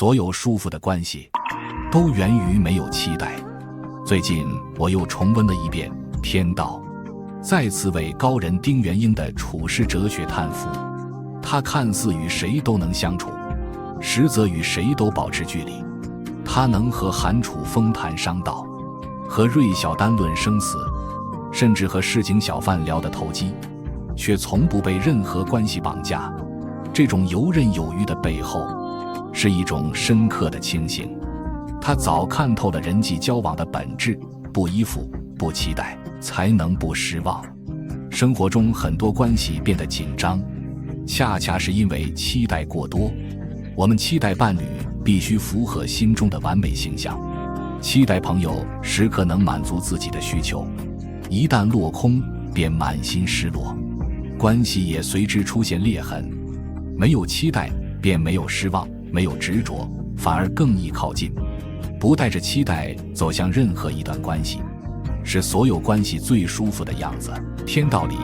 所有舒服的关系都源于没有期待。最近我又重温了一遍《天道》，再次为高人丁元英的处世哲学叹服。他看似与谁都能相处，实则与谁都保持距离。他能和韩楚风谈商道，和芮小丹论生死，甚至和市井小贩聊得投机，却从不被任何关系绑架。这种游刃有余的背后，是一种深刻的清醒。他早看透了人际交往的本质，不依附，不期待，才能不失望。生活中很多关系变得紧张，恰恰是因为期待过多。我们期待伴侣必须符合心中的完美形象，期待朋友时刻能满足自己的需求，一旦落空，便满心失落，关系也随之出现裂痕。没有期待，便没有失望，没有执着，反而更易靠近。不带着期待走向任何一段关系，是所有关系最舒服的样子。天道里，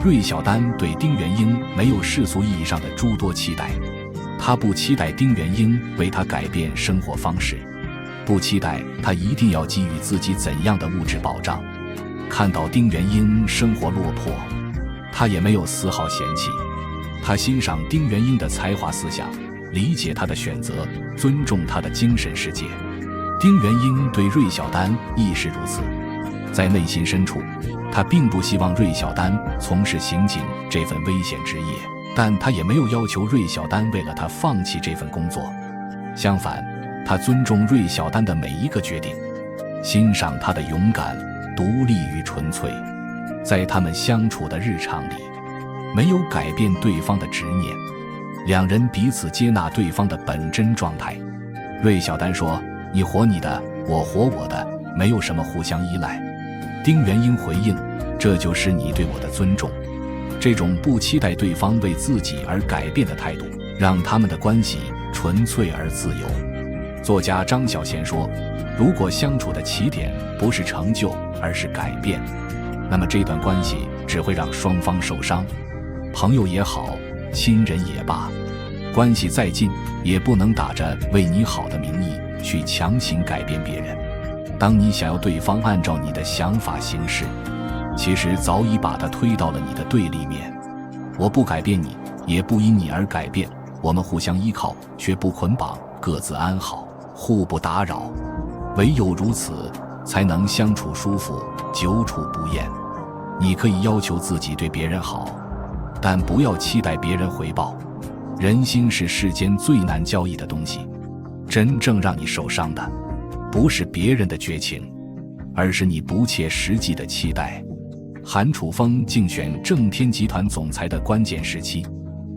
芮小丹对丁元英没有世俗意义上的诸多期待，他不期待丁元英为他改变生活方式，不期待他一定要给予自己怎样的物质保障。看到丁元英生活落魄，他也没有丝毫嫌弃，他欣赏丁元英的才华思想，理解他的选择，尊重他的精神世界。丁元英对芮小丹亦是如此，在内心深处，他并不希望芮小丹从事刑警这份危险职业，但他也没有要求芮小丹为了他放弃这份工作。相反，他尊重芮小丹的每一个决定，欣赏他的勇敢、独立与纯粹。在他们相处的日常里，没有改变对方的执念，两人彼此接纳对方的本真状态。芮小丹说：“你活你的，我活我的，没有什么互相依赖。”丁元英回应：“这就是你对我的尊重。”这种不期待对方为自己而改变的态度，让他们的关系纯粹而自由。作家张小娴说：“如果相处的起点不是成就，而是改变，那么这段关系只会让双方受伤。朋友也好，亲人也罢，关系再近，也不能打着为你好的名义去强行改变别人。当你想要对方按照你的想法行事，其实早已把他推到了你的对立面。我不改变你，也不因你而改变，我们互相依靠，却不捆绑，各自安好，互不打扰。唯有如此，才能相处舒服，久处不厌。你可以要求自己对别人好，但不要期待别人回报。人心是世间最难交易的东西，真正让你受伤的，不是别人的绝情，而是你不切实际的期待。韩楚风竞选正天集团总裁的关键时期，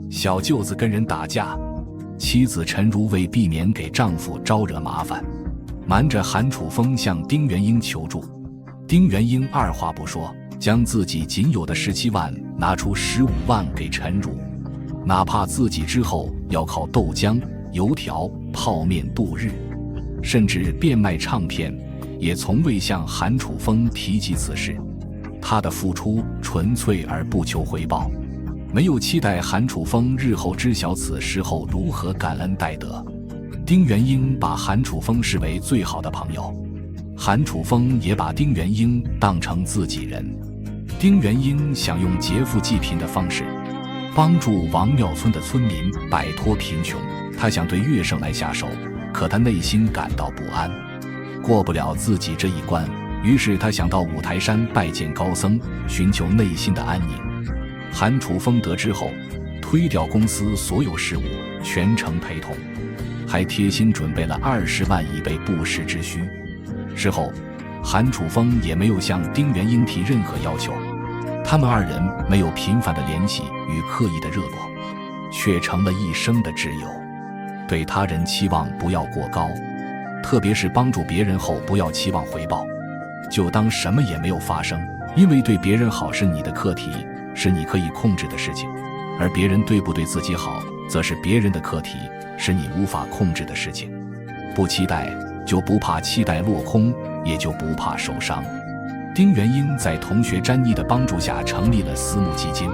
小舅子跟人打架，妻子陈如为避免给丈夫招惹麻烦，瞒着韩楚风向丁元英求助。丁元英二话不说，将自己仅有的17万拿出15万给陈如，哪怕自己之后要靠豆浆、油条、泡面度日，甚至变卖唱片，也从未向韩楚风提及此事。他的付出纯粹而不求回报，没有期待韩楚风日后知晓此事后如何感恩戴德。丁元英把韩楚风视为最好的朋友，韩楚风也把丁元英当成自己人。丁元英想用劫富济贫的方式帮助王庙村的村民摆脱贫穷，他想对乐圣来下手，可他内心感到不安，过不了自己这一关，于是他想到五台山拜见高僧，寻求内心的安宁。韩楚风得知后，推掉公司所有事务，全程陪同，还贴心准备了20万以备不时之需。事后，韩楚风也没有向丁元英提任何要求，他们二人没有频繁的联系与刻意的热络，却成了一生的挚友。对他人期望不要过高，特别是帮助别人后不要期望回报，就当什么也没有发生。因为对别人好是你的课题，是你可以控制的事情，而别人对不对自己好，则是别人的课题，是你无法控制的事情。不期待，就不怕期待落空，也就不怕受伤。丁元英在同学詹妮的帮助下成立了私募基金，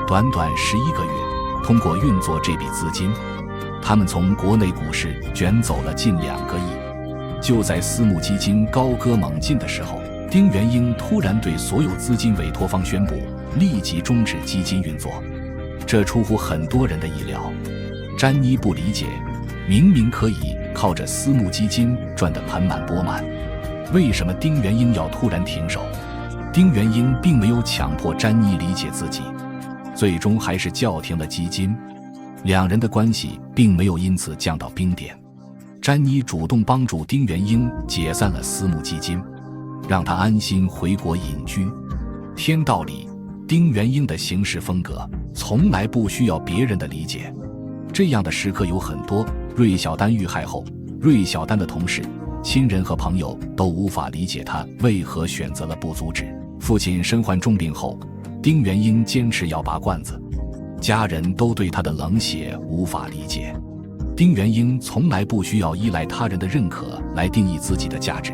短短11个月，通过运作这笔资金，他们从国内股市卷走了近2个亿。就在私募基金高歌猛进的时候，丁元英突然对所有资金委托方宣布立即终止基金运作，这出乎很多人的意料。詹妮不理解，明明可以靠着私募基金赚得盆满钵满，为什么丁元英要突然停手？丁元英并没有强迫詹妮理解自己，最终还是叫停了基金。两人的关系并没有因此降到冰点。詹妮主动帮助丁元英解散了私募基金，让他安心回国隐居。天道里，丁元英的行事风格从来不需要别人的理解。这样的时刻有很多。芮小丹遇害后，芮小丹的同事、亲人和朋友都无法理解他为何选择了不阻止。父亲身患重病后，丁元英坚持要拔罐子，家人都对他的冷血无法理解。丁元英从来不需要依赖他人的认可来定义自己的价值。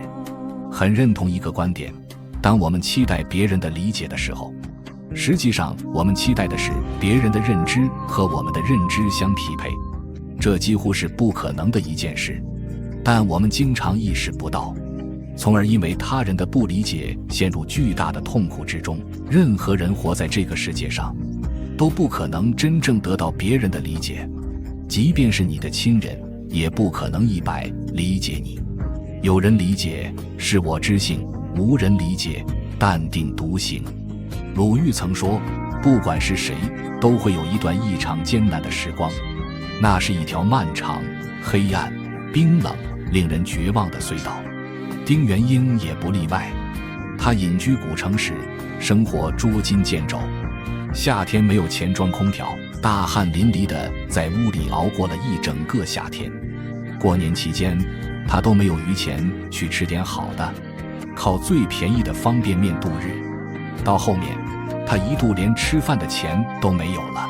很认同一个观点，当我们期待别人的理解的时候，实际上我们期待的是别人的认知和我们的认知相匹配，这几乎是不可能的一件事，但我们经常意识不到，从而因为他人的不理解陷入巨大的痛苦之中。任何人活在这个世界上都不可能真正得到别人的理解，即便是你的亲人也不可能100%理解你。有人理解，是我知性；无人理解，淡定独行。鲁豫曾说，不管是谁，都会有一段异常艰难的时光，那是一条漫长、黑暗、冰冷、令人绝望的隧道。丁元英也不例外。他隐居古城时，生活捉襟见肘，夏天没有钱装空调，大汗淋漓地在屋里熬过了一整个夏天。过年期间，他都没有余钱去吃点好的，靠最便宜的方便面度日。到后面，他一度连吃饭的钱都没有了，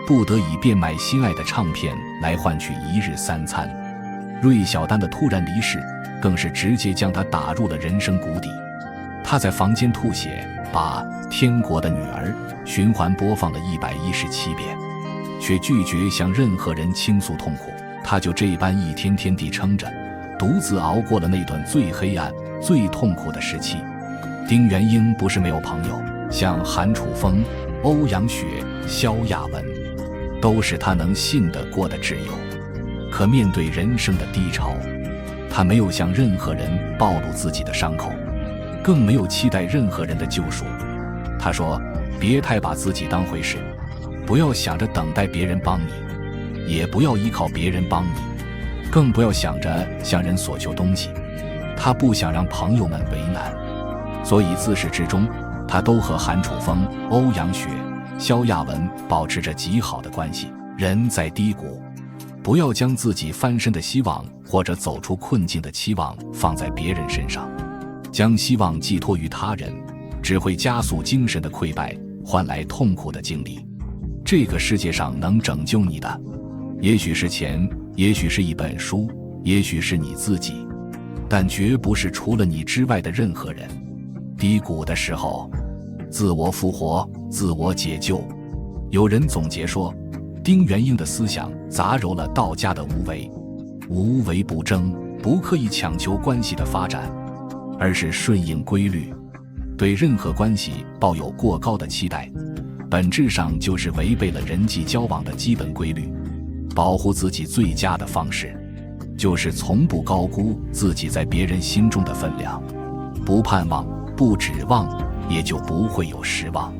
不得已便买心爱的唱片来换取1日3餐。芮小丹的突然离世更是直接将他打入了人生谷底。他在房间吐血，把《天国的女儿》循环播放了117遍，却拒绝向任何人倾诉痛苦。他就这般一天天地撑着，独自熬过了那段最黑暗、最痛苦的时期。丁元英不是没有朋友，像韩楚风、欧阳雪、萧亚文，都是他能信得过的挚友。可面对人生的低潮，他没有向任何人暴露自己的伤口，更没有期待任何人的救赎。他说，别太把自己当回事，不要想着等待别人帮你，也不要依靠别人帮你，更不要想着向人索求东西。他不想让朋友们为难，所以自始至终，他都和韩楚风、欧阳雪、萧亚文保持着极好的关系。人在低谷，不要将自己翻身的希望或者走出困境的期望放在别人身上，将希望寄托于他人，只会加速精神的溃败，换来痛苦的经历。这个世界上能拯救你的，也许是钱，也许是一本书，也许是你自己，但绝不是除了你之外的任何人。低谷的时候，自我复活，自我解救。有人总结说，丁元英的思想杂糅了道家的无为，无为不争，不刻意强求关系的发展，而是顺应规律。对任何关系抱有过高的期待，本质上就是违背了人际交往的基本规律。保护自己最佳的方式，就是从不高估自己在别人心中的分量。不盼望，不指望，也就不会有失望。